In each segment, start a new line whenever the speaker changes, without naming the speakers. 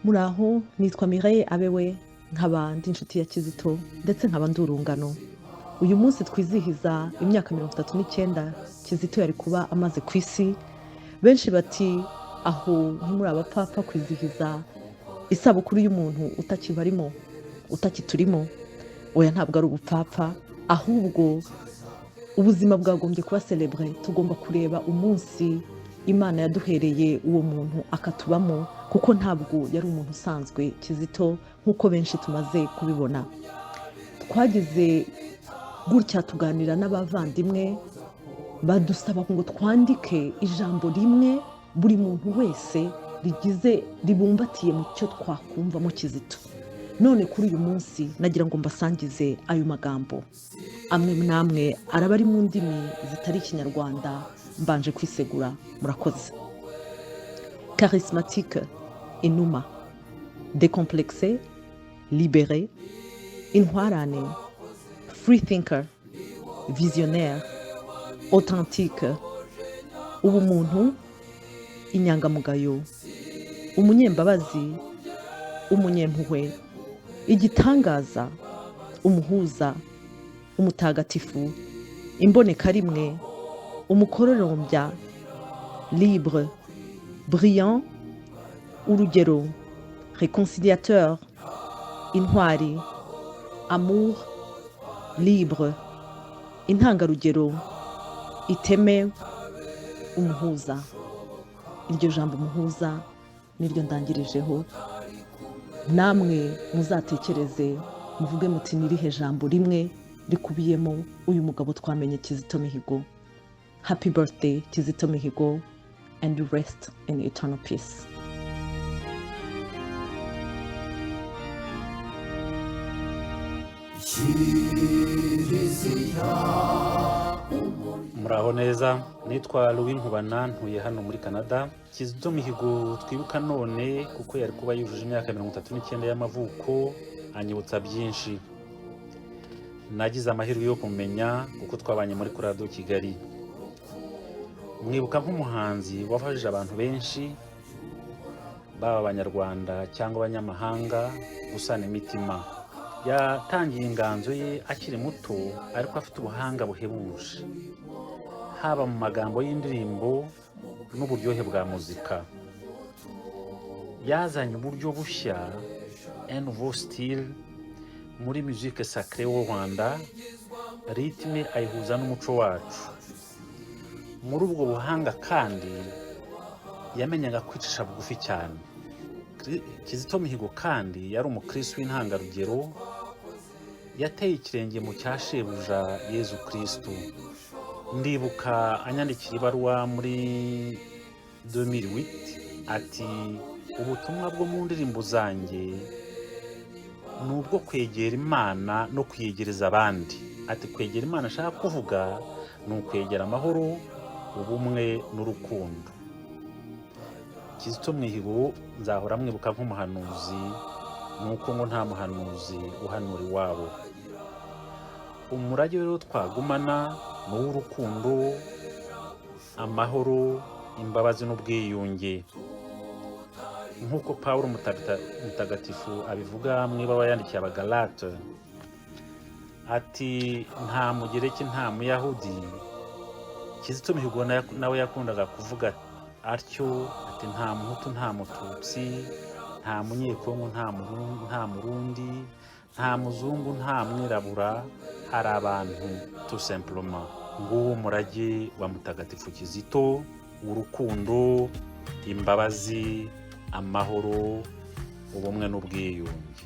Muraho, nitwa Mireille Abewe, nkaba ndi inshuti ya Kizito ndetse nkaba ndi urungano. Uyu munsi twizihiza imyaka 39 Kizito yari kuba amaze ku isi. Benshi bati aho ntimuri abapfapfa kwizihiza isabukuru y'umuntu utakibarimo, utakiturimo. Oya, ntabwo ari ubupfapfa, ahubwo ubuzima bwagombye kuba celebré. Tugomba kureba umunsi Imana yaduhereye uwo muntu akatubamo, kuko ntabwo yari umuntu usanzwe Kizito nk'uko benshi tumaze kubibona. Twagize gutya tuganira n'abavandimwe badusaba ngo twandike ijambo rimwe buri muntu wese ribumbatiye mu cyo twakumvamo Kizito. None kuri uyu munsi nagira ngo mbasangize ayo magambo. Amwe namwe araba ari mu ndimi zitari Ikinyarwanda, mbanje kwisegura. Murakoze. Charismatique, inuma, décomplexé, libéré, intwarane, free thinker, visionnaire, authentique, ubumuntu, inyangamugayo, umunyembabazi, umunyempuhwe, igitangaza, umuhuza, umutagatifu, imboneka rimwe, umukororombya, libre, brillant, urugero, réconciliateur, intwari, amour, libre, intangarugero, iteme, umuhuza. Iryo jambo umuhuza niryo ndangirijeho. Namwe muzatekereze muvuge muti nirihe jambo rimwe rikubiyemo uyu mugabo twamenye Kizito Mihigo. Happy birthday Kizito Mihigo, and rest in eternal peace.
Muraho neza, nitwa Louis Nkubana, ntuye hano muri Canada. Kizito Mihigo twibuka none kuko yari kuba yujuje imyaka 39 y'amavuko, anyibutsa byinshi. Nagize amahirwe yo kumenya kuko twabanye muri Kurado Kigali. Mwibuka nk'umuhanzi wafashije abantu benshi, baba abanyarwanda cyangwa abanyamahanga, gusana imitima. Yatangiye inganzo ye akiri muto, ariko afite ubuhanga buhebuje, haba mu magambo y'indirimbo n'uburyohe bwa muzika. Yazanye uburyo bushya, un nouveau style, muri musique sacrée w'u Rwanda, ritme ayihuza n'umuco wacu. Muri ubwo buhanga kandi yamenyaga kwicisha bugufi cyane. Kizito Mihigo kandi yari umukristo w'intangarugero, yateye ikirenge mu cyashebuja Yezu Kristo. Ndibuka anyandikira ibaruwa muri 2008 ati ubutumwa bwo mu ndirimbo zanjye nubwo kwegera Imana no kwiyegereza abandi. Ati kwegera Imana ashaka kuvuga ni ukwegera amahoro, ubumwe n'urukundo. Kizito Mihigo nzahora mwibuka nk'umuhanuzi, nuko ngo nta muhanuzi uhanura iwabo. Umurage rero twagumana ni urukundo, amahoro, imbabazi n'ubwiyunge. Nk'uko Pawulo mutagatifu abivuga mu ibaruwa yandikiye Abagalate, ati nta mugereki nta muyahudi. Kizito Mihigo nawe yakundaga kuvuga atyo, ati nta muhutu nta mututsi, nta munyekongo nta murundi, nta muzungu nta mwirabura, hari abantu tout simplement. Nguwo umurage wa mutagatifu Kizito, urukundo, imbabazi, amahoro, ubumwe n'ubwiyunge.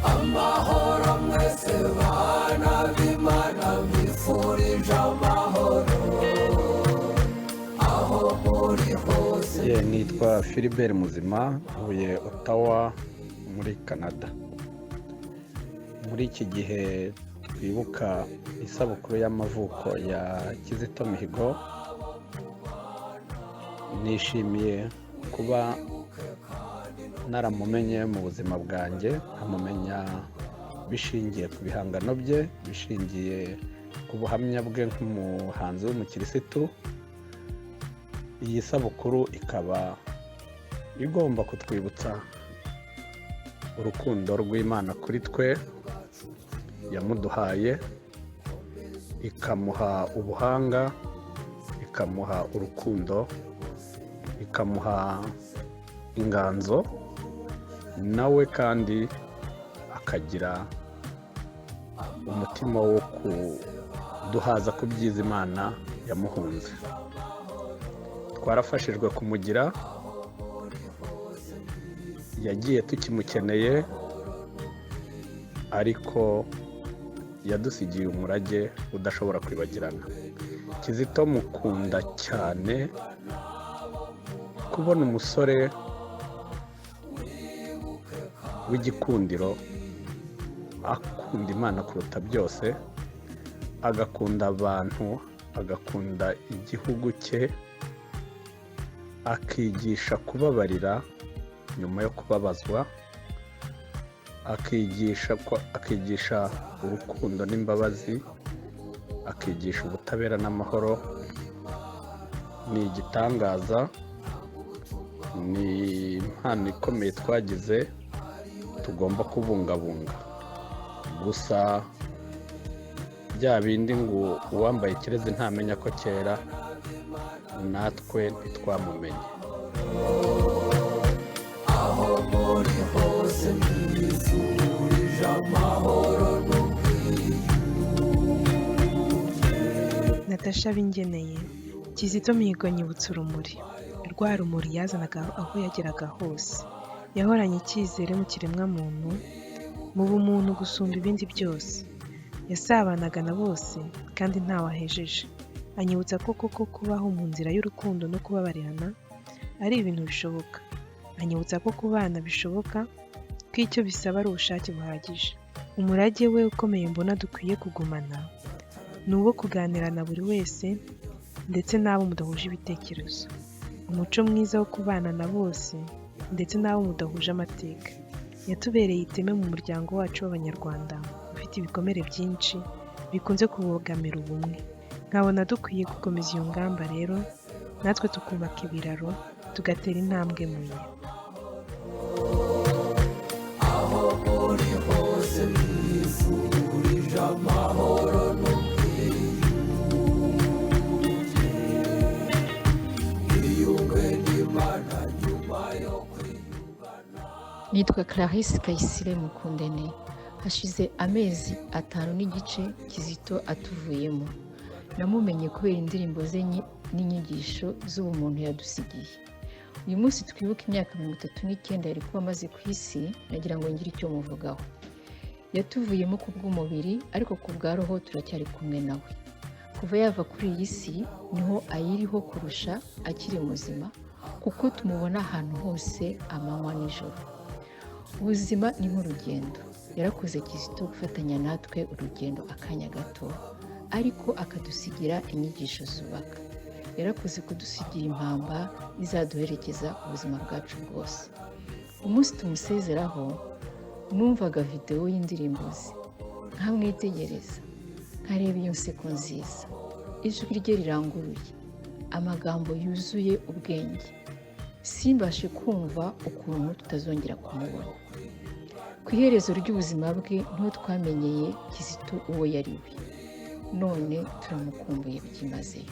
Amahoro mwese bana b'Imana, bifurije amahoro aho muri hose.
Nitwa Philibert Muzima, ntuye Ottawa muri Canada. Muri iki gihe twibuka isabukuru y'amavuko ya Kizito Mihigo, nishimiye kuba naramumenye mu buzima bwanjye, nkamumenya bishingiye ku bihangano bye, bishingiye ku buhamya bwe nk'umuhanzi w'umukirisitu, iyi sabukuru ikaba igomba kutwibutsa urukundo rw'Imana kuri twe yamuduhaye, ikamuha ubuhanga, ikamuha urukundo, ikamuha inganzo, nawe kandi akagira umutima wo kuduhaza ku byiza Imana yamuhunze. Twarafashijwe kumugira, yagiye tukimukeneye, ariko yadusigiye umurage udashobora kwibagirana. Kizito mukunda cyane kubona umusore w'igikundiro akunda Imana kuruta byose, agakunda abantu, agakunda igihugu cye, akigisha kubabarira nyuma yo kubabazwa, akigisha urukundo n'imbabazi, akigisha ubutabera n'amahoro. Ni igitangaza, ni impano ikomeye twagize tugomba kubungabunga. Gusa bya bindi ngo uwambaye ikirezi ntamenya ko kera, natwe ntitwamumenye.
aho muri hose mwifurije amahoro
Natasha Bingeneye. Kizito Mihigo nyibutsa urumuri, rwa rumuri yazanaga aho yageraga hose. Yahoranye icyizere mu kiremwamuntu, mu bumuntu gusumba ibindi byose. Yasabanaga na bose kandi ntawahejeje. Anyibutsa ko koko kubaho mu nzira y'urukundo no kubabarirana ari ibintu bishoboka. Anyibutsa ko kubana bishoboka, ko icyo bisaba ari ubushake buhagije. Umurage we ukomeye mbona dukwiye kugumana ni uwo kuganira na buri wese ndetse n'abo mudahuje ibitekerezo. Umuco mwiza wo kubana na bose ndetse n'abo mudahuje amateka. Yatubereye iteme mu muryango wacu w'Abanyarwanda ufite ibikomere byinshi bikunze kubogamira ubumwe. Nkabona dukwiye gukomeza iyo ngamba rero, natwe tukubaka ibiraro, tugatera intambwe mu ye.
aho muri hose mwifurije amahoro n'ubwiyunge n'Imana nyuma yo kwiyungana.
Nitwa Clarisse Kayisire Mukundene. Hashize amezi 5 n'igice Kizito atuvuyemo. Namumenye kubera indirimbo ze n'inyigisho z'ubumuntu yadusigiye. Uyu munsi twibuka imyaka 39 yari kuba amaze ku isi, nagira ngo ngire icyo muvugaho. Yatuvuyemo ku bw'umubiri, ariko ku bwa roho turacyari kumwe nawe. Kuva yava kuri iyi si niho ayiriho kurusha akiri muzima, kuko tumubona ahantu hose amanywa n'ijoro. Ubuzima ni nk'urugendo. Yarakoze Kizito gufatanya natwe urugendo akanya gato, ariko akadusigira inyigisho zubaka. Yarakoze kudusigira impamba izaduherekeza ubuzima bwacu bwose. Umunsi tumusezeraho, numvaga video y'indirimbo ze, nkamwitegereza, nkareba iyo nseko nziza, ijwi rye riranguruye, amagambo yuzuye ubwenge. Simbashe kumva ukuntu tutazongera kumubona. Ku iherezo ry'ubuzima bwe niho twamenyeye Kizito uwo yari we. None turamukumbuye byimazeyo.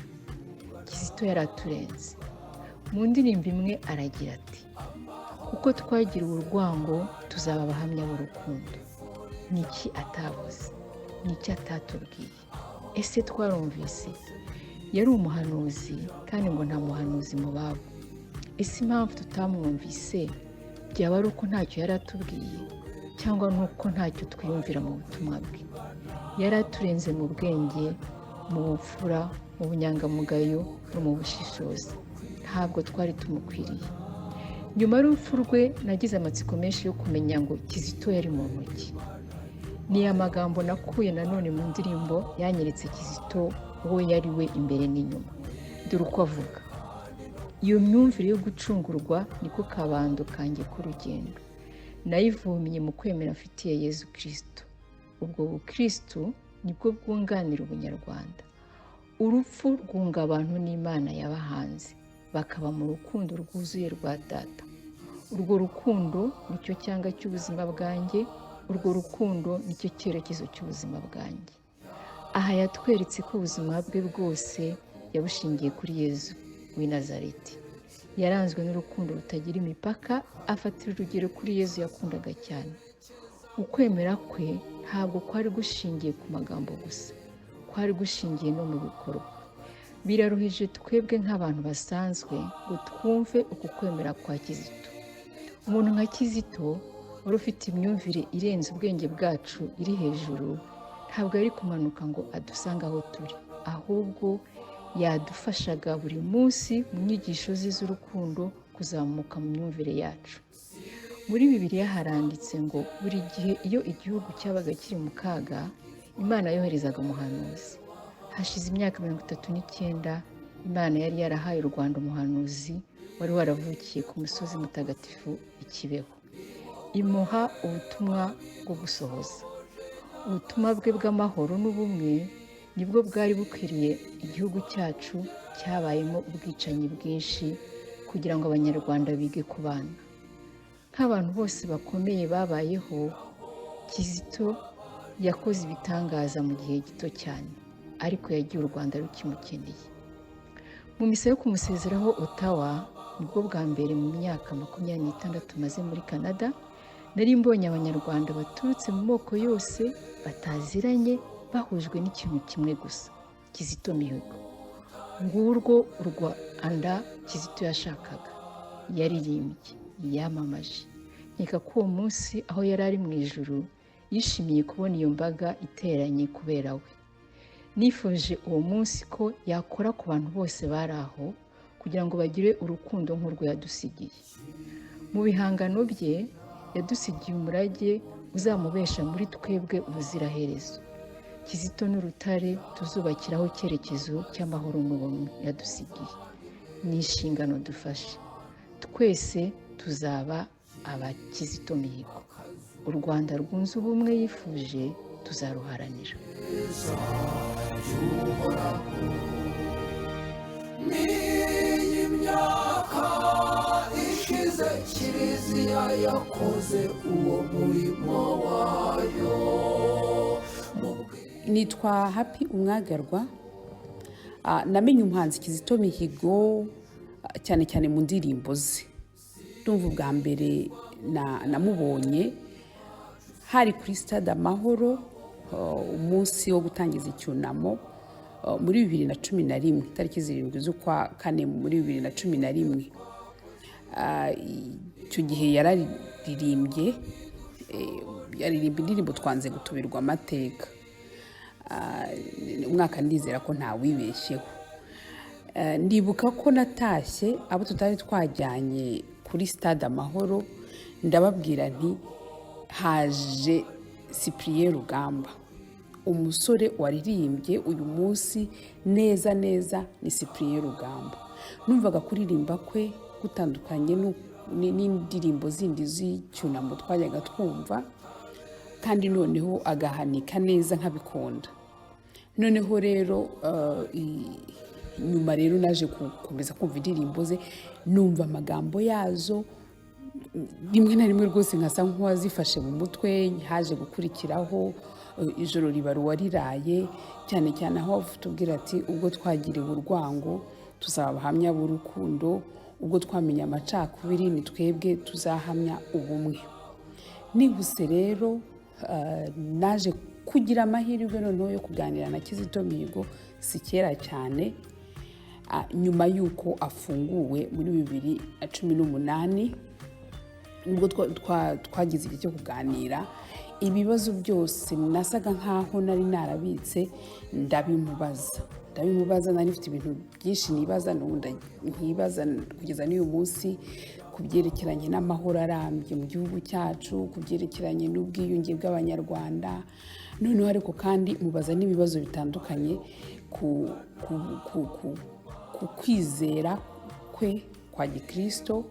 Kizito yaraturenze. Mu ndirimbo imwe aragira ati, kuko twagiriwe urwango tuzaba abahamya b'urukundo. Niki atavuze? Niki atatubwiye? Ese twarumvise? Yari umuhanuzi, kandi ngo nta muhanuzi mu babo. Ese impamvu tutamwumvise byaba ari uko ntacyo yari atubwiye, cyangwa nuko ntacyo twiyumvira mu butumwa bwe? Yari aturenze mu bwenge, mu bupfura, mu bunyangamugayo no mu bushishozi. Ntabwo twari tumukwiriye. Nyuma y'urupfu rwe nagize amatsiko menshi yo kumenya ngo Kizito yari mu ntoki. Ni amagambo nakuye nanone mu ndirimbo yanyeretse Kizito uwo yari we imbere n'inyuma. Dore uko avuga: iyo myumvire yo gucungurwa niko kabando kanjye k'urugendo. Nayivumye mu kwemera mfitiye Yezu Kristo. Ubwo bukristo nibwo bwunganira ubunyarwanda. Urupfu rwunga abantu n'Imana yabahanze. bakaba mu rukundo rwuzuye rwa data. Urwo rukundo nicyo cyanga cy'ubuzima bwanjye, urwo rukundo nicyo cyerekezo cy'ubuzima bwanjye. Aha yatweretse ko ubuzima bwe bwose yabushingiye kuri Yezu w'i Nazareti. Yaranzwe n'urukundo rutagira imipaka, afatira urugero kuri Yezu yakundaga cyane. Ukwemera kwe ntabwo kwari gushingiye ku magambo gusa, kwari gushingiye no mu bikorwa. Biraruhije twebwe nk'abantu basanzwe ngo twumve uku kwemera kwa Kizito. Umuntu nka Kizito wari ufite imyumvire irenze ubwenge bwacu iri hejuru, ntabwo yari kumanuka ngo adusange aho turi, ahubwo yadufashaga buri munsi mu nyigisho ze z'urukundo kuzamuka mu myumvire yacu. Muri Bibiliya haranditse ngo buri gihe iyo igihugu cyabaga kiri mu kaga, Imana yoherezaga umuhanuzi. Hashize imyaka 39, Imana yari yarahaye u Rwanda umuhanuzi wari waravukiye ku musozi mutagatifu i Kibeho. Imuha ubutumwa bwo gusohoza. Ubutumwa bwe bw'amahoro n'ubumwe nibwo bwari bukwiriye igihugu cyacu cyabayemo ubwicanyi bwinshi, kugira ngo abanyarwanda bige kubana. Nk'abantu bose bakomeye babayeho, Kizito yakoze ibitangaza mu gihe gito cyane, ariko yagiye u Rwanda rukimukeneye. Mu misa yo kumusezeraho Ottawa, nibwo bwa mbere mu myaka 26 maze muri Canada, nari mbonye abanyarwanda baturutse mu moko yose bataziranye, bahujwe n'ikintu kimwe gusa: Kizito Mihigo. Ngurwo u Rwanda Kizito yashakaga, yaririmbye, yamamaje. Nkeka ko uwo munsi aho yari ari mu ijuru, yishimiye kubona iyo mbaga iteranye kubera we. Nifuje uwo munsi ko yakora ku bantu bose bari aho, kugira ngo bagire urukundo nk'urwo yadusigiye. Mu bihangano bye yadusigiye umurage uzamubesha muri twebwe ubuziraherezo. Kizito n'urutare tuzubakiraho icyerekezo cy'amahoro n'ubumwe yadusigiye. Ni inshingano dufashe. Twese tuzaba aba Kizito Mihigo. U Rwanda rwunze ubumwe yifuje tuzaruharanira.
N'iyi myaka ishize Kiliziya yakoze uwo murimo wayo.
Nitwa Happy Umwagarwa. Namenye umuhanzi Kizito Mihigo cyane cyane mu ndirimbo ze. Ndumva ubwa mbere namubonye hari kuri Stade Amahoro, umunsi wo gutangiza icyunamo muri 2011, tariki 7 z'ukwa kane muri 2011. Icyo gihe yararirimbye indirimbo Twanze gutubirwa amateka. Umwaka ndizera ko nta wibeshyeho. Ndibuka ko natashye abo tutari twajyanye kuri Stade Amahoro, ndababwira nti haje Cyprien Rugamba, umusore waririmbye uyu munsi neza neza ni Cyprien Rugamba. Numvaga kuririmba kwe gutandukanye n'indirimbo zindi z'icyunamo twajyaga twumva, kandi noneho agahanika neza nkabikunda. Noneho rero nyuma rero naje gukomeza kumva indirimbo ze, numva amagambo yazo, rimwe na rimwe rwose nkasa nk'uwazifashe mu mutwe. Haje gukurikiraho Ijoro riba ruwariraye, cyane cyane aho tubwira ati ubwo twagiriwe urwango tuzaba abahamya b'urukundo, ubwo twamenya amacakubiri ni twebwe tuzahamya ubumwe. Nihuse rero naje kugira amahirwe noneho yo kuganira na Kizito Mihigo si kera cyane, nyuma y'uko afunguwe muri 2018, nubwo twagize igihe cyo kuganira. Ibibazo byose nasaga nkaho nari narabitse ndabimubaza. Nari mfite ibintu byinshi nibaza, nkibaza kugeza n'uyu munsi, ku byerekeranye n'amahoro arambye mu gihugu cyacu, ku byerekeranye n'ubwiyunge bw'abanyarwanda. Noneho ariko kandi mubaza n'ibibazo bitandukanye ku kwizera kwe kwa Gikristo,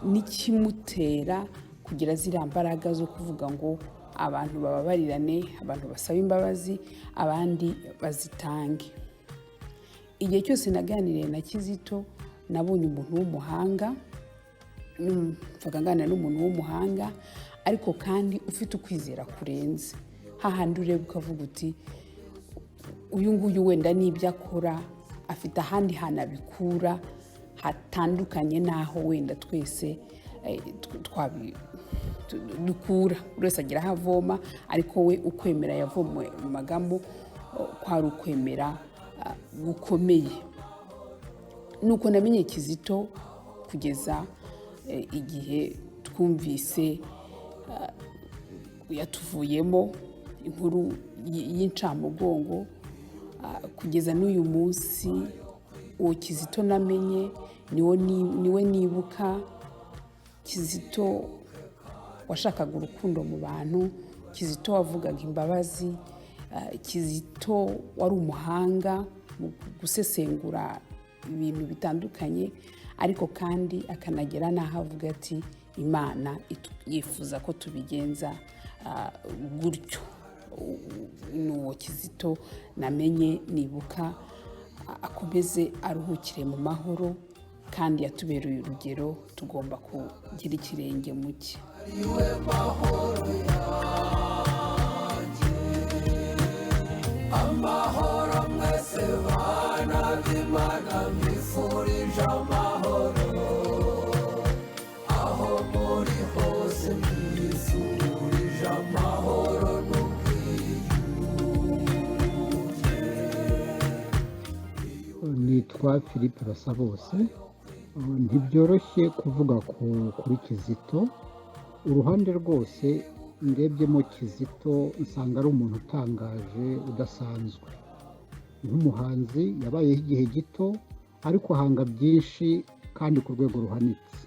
n'ikimutera kugira ziriya mbaraga zo kuvuga ngo abantu bababarirane, abantu basaba imbabazi, abandi bazitange. Igihe cyose naganiriye na Kizito nabonye umuntu w'umuhanga, mvuga ngana n'umuntu w'umuhanga ariko kandi ufite ukwizera kurenze, hahandi ureba ukavuga uti uyu nguyu wenda n'ibyo akora afite ahandi hantu abikura hatandukanye n'aho wenda twese dukura, buri wese agira aho avoma, ariko we ukwemera yavomoye mu magambo kwari ukwemera gukomeye. Nuko namenye Kizito kugeza igihe twumvise yatuvuyemo inkuru y'incamugongo, kugeza n'uyu munsi uwo Kizito namenye niwe nibuka, Kizito washakaga urukundo mu bantu, Kizito wavugaga imbabazi, Kizito wari umuhanga mu gusesengura ibintu bitandukanye, ariko kandi akanagera n'aho avuga ati Imana yifuza ko tubigenza gutyo. N'uwo Kizito namenye nibuka, akomeze aruhukire mu mahoro, kandi yatubereye urugero, tugomba kugira ikirenge mu cye.
Amahoro mwese bana b'Imana mbifurije amahoro, aho muri hose mbifurije amahoro n'ubwiyunge.
Nitwa Philippe Basabose. Ntibyoroshye kuvuga kuri Kizito, uruhande rwose ndebyemo Kizito nsanga ari umuntu utangaje udasanzwe. Nk'umuhanzi yabayeho igihe gito ariko ahanga byinshi kandi ku rwego ruhanitse.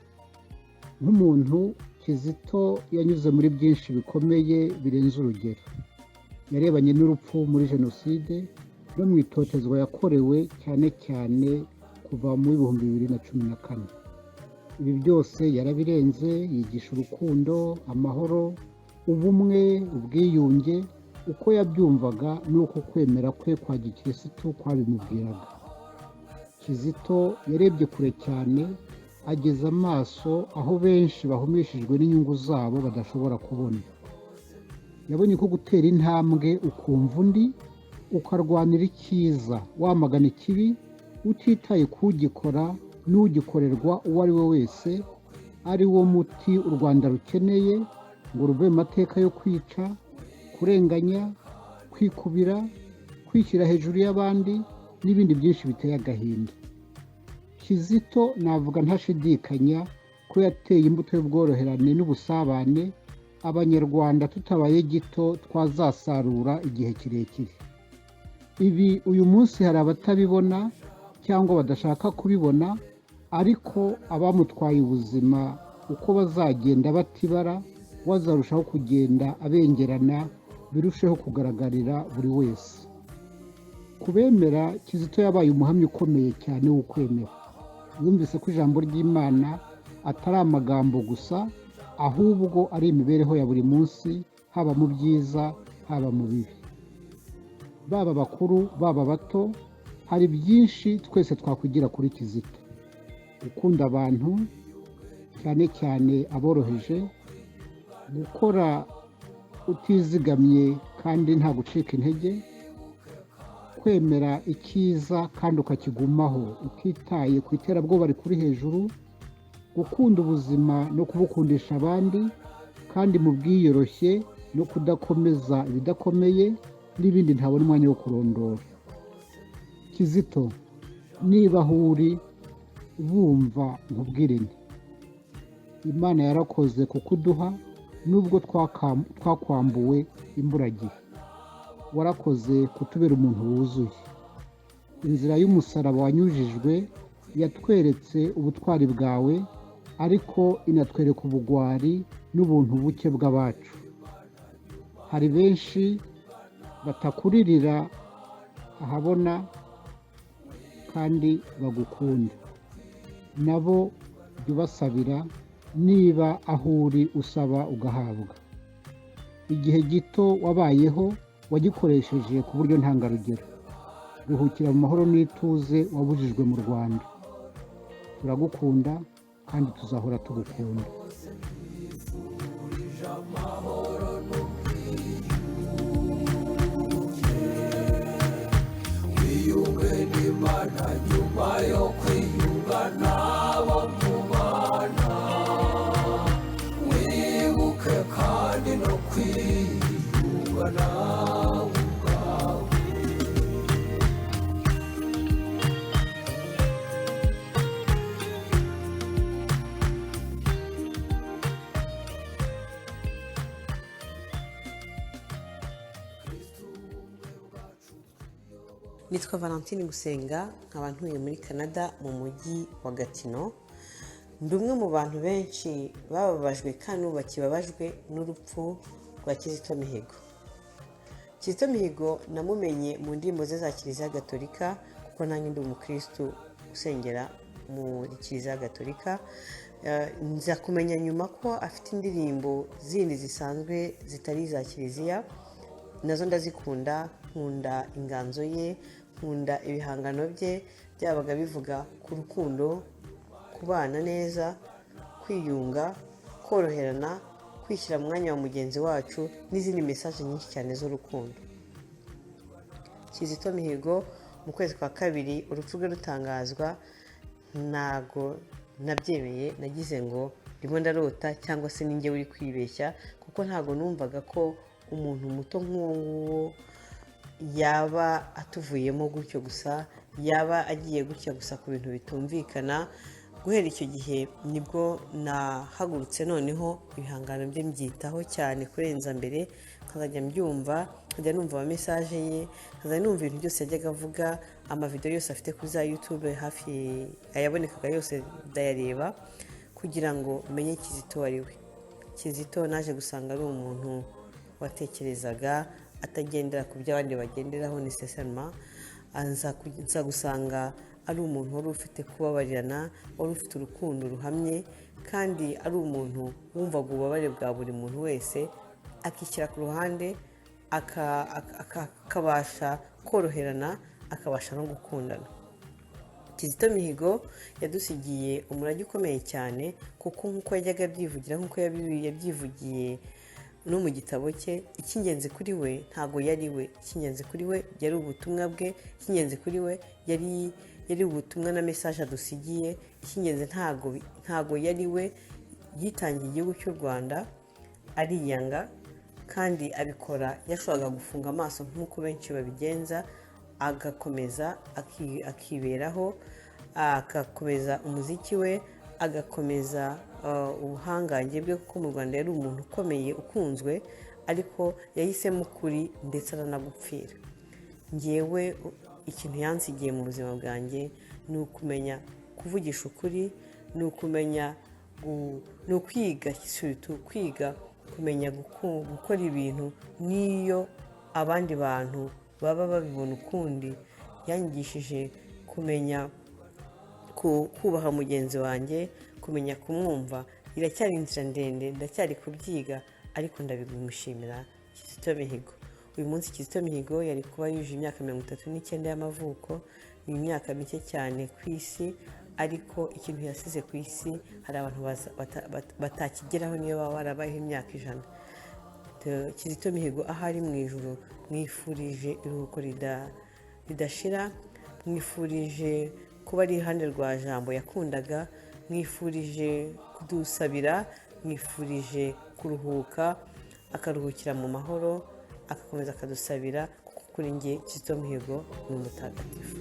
Nk'umuntu Kizito yanyuze muri byinshi bikomeye birenze urugero. Yarebanye n'urupfu muri Jenoside no mu itotezwa yakorewe cyane cyane kuva mu 2014. Ibi byose yarabirenze, yigisha urukundo, amahoro, ubumwe, ubwiyunge, uko yabyumvaga n'uko kwemera kwe kwa gikirisitu kwabimubwiraga. Kizito yarebye kure cyane, ageza amaso aho benshi bahumishijwe n'inyungu zabo badashobora kubona. Yabonye ko gutera intambwe ukumva undi, ukarwanira icyiza, wamagana ikibi, utitaye kugikora n'ugikorerwa uwo ari we wese, ari wo muti u Rwanda rukeneye ngo ruve mu mateka yo kwica, kurenganya, kwikubira, kwishyira hejuru y'abandi n'ibindi byinshi biteye agahinda. Kizito navuga ntashidikanya ko yateye imbuto y'ubworoherane n'ubusabane Abanyarwanda tutabaye gito twazasarura igihe kirekire. Ibi uyu munsi hari abatabibona cyangwa badashaka kubibona, ariko abamutwaye ubuzima uko bazagenda batibara, bazarushaho kugenda abengerana, birusheho kugaragarira buri wese. Kubemera, Kizito yabaye umuhamya ukomeye cyane w'ukwemera. Yumvise ko ijambo ry'Imana atari amagambo gusa, ahubwo ari imibereho ya buri munsi, haba mu byiza haba mu bibi. Baba bakuru baba bato, hari byinshi twese twakwigira kuri Kizito. Gukunda abantu, cyane cyane aboroheje, gukora utizigamye kandi nta gucika intege, kwemera icyiza kandi ukakigumaho utitaye ku iterabwoba rikuri hejuru, gukunda ubuzima no kubukundisha abandi kandi mu bwiyoroshye no kudakomeza ibidakomeye n'ibindi ntabona umwanya wo kurondora. Kizito, niba aho uri bumva nkubwire nti Imana yarakoze kukuduha nubwo twakwambuwe imburagihe. Warakoze kutubera umuntu wuzuye. Inzira y'umusaraba wanyujijwe yatweretse ubutwari bwawe, ariko inatwereka ubugwari n'ubuntu buke bw'abacu. Hari benshi batakuririra ahabona kandi bagukunda, nabo jya ubasabira, niba aho uri usaba ugahabwa. Igihe gito wabayeho wagikoresheje ku buryo ntangarugero. Ruhukira mu mahoro n'ituze wabujijwe mu Rwanda. turagukunda kandi tuzahora tugukunda.
wiyunge n'Imana nyuma yo kwiyunga n'abo mubana, wibuke kandi no kwiyunga nawe ubwawe.
Nitwa Valentine Gusenga, nkaba ntuye muri Canada mu mujyi wa Gatineau. Ndi umwe mu bantu benshi bababajwe kandi ubu bakibabajwe n'urupfu rwa Kizito Mihigo. Kizito Mihigo namumenye mu ndirimbo ze za Kiliziya Gatolika, kuko nanjye ndi umukristu usengera muri Kiliziya Gatolika. Nza kumenya nyuma ko afite indirimbo zindi zisanzwe zitari za Kiliziya, nazo ndazikunda. Nkunda inganzo ye, nkunda ibihangano bye byabaga bivuga ku rukundo, kubana neza, kwiyunga, koroherana, kwishyira mu mwanya wa mugenzi wacu n'izindi mesaje nyinshi cyane z'urukundo. Kizito Mihigo mu kwezi kwa kabiri urupfu rwe rutangazwa, ntago nabyemeye, nagize ngo ndimo ndarota cyangwa se ninjye uri kwibeshya, kuko ntago numvaga ko umuntu muto nk'uwo nguwo yaba atuvuyemo gutyo gusa, yaba agiye gutya gusa ku bintu bitumvikana. Guhera icyo gihe nibwo nahagurutse noneho ibihangano bye mbyitaho cyane kurenza mbere, nkazajya mbyumva, nkajya numva ama message ye, nkazajya numva ibintu byose yajyaga avuga, amavideo yose afite kuri za YouTube hafi ayabonekaga yose ndayareba kugira ngo menye Kizito ari we. Kizito naje gusanga ari umuntu watekerezaga, atagendera ku byo abandi bagenderaho necessairement. Nza gusanga ari umuntu wari ufite kubabarirana, wari ufite urukundo ruhamye, kandi ari umuntu wumvaga ububabare bwa buri muntu wese, akishyira ku ruhande, akabasha koroherana, akabasha no gukundana. Kizito Mihigo yadusigiye umurage ukomeye cyane, kuko nk'uko yajyaga abyivugira, nk'uko yabyivugiye no mu gitabo cye, icy'ingenzi kuri we ntago yari we, icy'ingenzi kuri we yari ubutumwa bwe, icy'ingenzi kuri we yari ubutumwa na message adusigiye, icy'ingenzi ntago yari we. Yitangiye igihugu cy'u Rwanda ariyanga, kandi abikora yashoboraga gufunga amaso nk'uko benshi babigenza, agakomeza akiberaho, agakomeza umuziki we, agakomeza ubuhangange bwe, kuko mu Rwanda yari umuntu ukomeye ukunzwe, ariko yahisemo ukuri ndetse aranagupfira. Ngewe ikintu yansigiye mu buzima bwanjye ni ukumenya kuvugisha ukuri, ni ukumenya, ni ukwiga, kwiga kumenya gukora ibintu n'iyo abandi bantu baba babibona ukundi. Yanyigishije kumenya kubaha mugenzi wanjye, kumenya kumwumva. Iracyari inzira ndende, ndacyari kubyiga, ariko ndabigushimira Kizito Mihigo. Uyu munsi Kizito Mihigo yari kuba yuje imyaka 39 y'amavuko. Ni imyaka mike cyane ku isi, ariko ikintu yasize ku isi hari abantu batakigeraho niyo baba barabayeho imyaka 100. Kizito Mihigo ahari mu ijuru, mwifurije iruhuko ridashira, mwifurije kuba ari iruhande rwa jambo yakundaga, mwifurije kudusabira, mwifurije kuruhuka, akaruhukira mu mahoro, agakomeza akadusabira, kuko kuri njye Kizito Mihigo ni umutagatifu.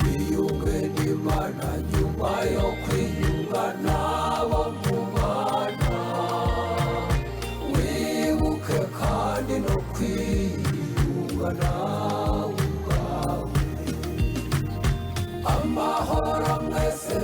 wiyunge n'Imana nyuma yo kwiyunga n'abo mubana, wibuke kandi no kwiyunga nawe ubwawe. Amahoro mwese